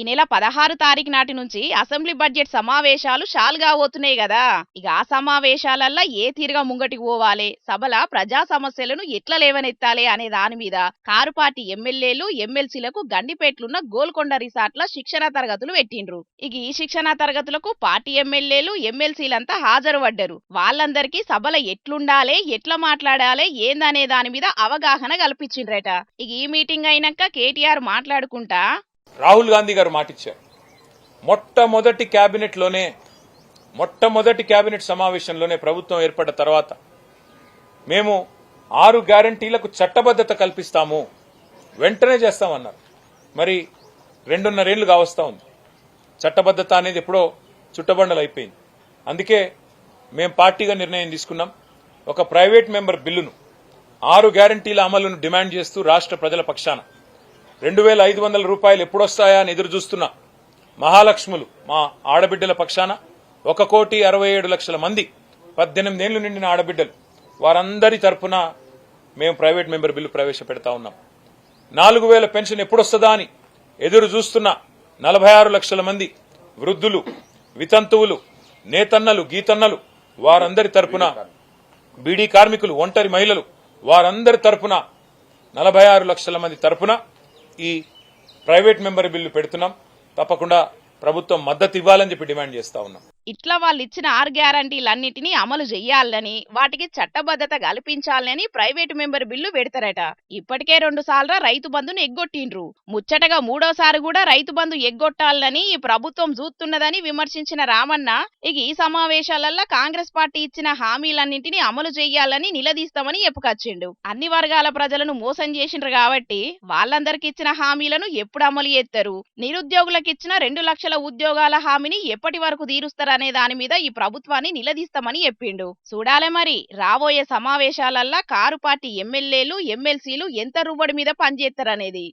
ఈ నెల 16 తారీఖు నాటి నుంచి అసెంబ్లీ బడ్జెట్ సమావేశాలు షాల్గా పోతున్నాయి కదా. ఇక ఆ సమావేశాలల్లో ఏ తీరుగా ముంగటికి పోవాలి, సభల ప్రజా సమస్యలను ఎట్లా లేవనెత్తాలి అనే దాని మీద కారు పార్టీ ఎమ్మెల్యేలు ఎమ్మెల్సీలకు గండిపేట్లున్న గోల్కొండ రిసార్ట్ల శిక్షణ తరగతులు పెట్టిండ్రు. ఇక ఈ శిక్షణ తరగతులకు పార్టీ ఎమ్మెల్యేలు ఎమ్మెల్సీలంతా హాజరు పడ్డారు. వాళ్ళందరికీ సభల ఎట్లుండాలి, ఎట్లా మాట్లాడాలి ఏందనే దాని మీద అవగాహన కల్పించిండ్రట. ఇక ఈ మీటింగ్ అయినాక కేటీఆర్ మాట్లాడుకుంటా రాహుల్ గాంధీ గారు మాటిచ్చారు. మొట్టమొదటి కేబినెట్ సమావేశంలోనే ప్రభుత్వం ఏర్పడ్డ తర్వాత మేము 6 గ్యారంటీలకు చట్టబద్ధత కల్పిస్తాము, వెంటనే చేస్తామన్నారు. మరి 2.5 ఏళ్లు కావస్తా ఉంది. చట్టబద్ధత అనేది ఎప్పుడో చుట్టబండలు అయిపోయింది. అందుకే మేము పార్టీగా నిర్ణయం తీసుకున్నాం. ఒక ప్రైవేట్ మెంబర్ బిల్లును 6 గ్యారంటీల అమలును డిమాండ్ చేస్తూ రాష్ట్ర ప్రజల పక్షాన 2,500 రూపాయలు ఎప్పుడొస్తాయా అని ఎదురు చూస్తున్న మహాలక్ష్ములు మా ఆడబిడ్డల పక్షాన 1,67,00,000 మంది 18 ఏళ్లు నిండిన ఆడబిడ్డలు వారందరి తరఫున మేము ప్రైవేట్ మెంబర్ బిల్లు ప్రవేశపెడతా ఉన్నాం. 4,000 పెన్షన్ ఎప్పుడొస్తుందా అని ఎదురు చూస్తున్న 46 లక్షల మంది వృద్ధులు, వితంతువులు, నేతన్నలు, గీతన్నలు వారందరి తరఫున, బీడీ కార్మికులు, ఒంటరి మహిళలు వారందరి తరఫున 46 లక్షల మంది తరఫున ఈ ప్రైవేట్ మెంబర్ బిల్లు పెడుతున్నాం. తప్పకుండా ప్రభుత్వం మద్దతు ఇవ్వాలని చెప్పి డిమాండ్ చేస్తా ఉన్నాం. ఇట్లా వాళ్ళు ఇచ్చిన 6 గ్యారంటీలన్నిటినీ అమలు చెయ్యాలని, వాటికి చట్టబద్ధత కల్పించాలని ప్రైవేటు మెంబర్ బిల్లు పెడతారట. ఇప్పటికే 2 సార్లు రైతు బంధును ఎగ్గొట్టిండ్రు. ముచ్చటగా 3వసారి కూడా రైతు బంధు ఎగ్గొట్టాలని ఈ ప్రభుత్వం చూస్తున్నదని విమర్శించిన రామన్న ఇక ఈ సమావేశాలల్లో కాంగ్రెస్ పార్టీ ఇచ్చిన హామీలన్నింటినీ అమలు చెయ్యాలని నిలదీస్తామని చెప్పుకొచ్చిండు. అన్ని వర్గాల ప్రజలను మోసం చేసిండ్రు కాబట్టి వాళ్ళందరికి ఇచ్చిన హామీలను ఎప్పుడు అమలు చేస్తారు, నిరుద్యోగులకు ఇచ్చిన 2 లక్షల ఉద్యోగాల హామీని ఎప్పటి వరకు తీరుస్తారు అనే దాని మీద ఈ ప్రభుత్వాన్ని నిలదీస్తామని చెప్పిండు. చూడాలే మరి రాబోయే సమావేశాలల్లో కారు పార్టీ ఎమ్మెల్యేలు ఎమ్మెల్సీలు ఎంత రువ్వడి మీద పనిచేస్తారనేది.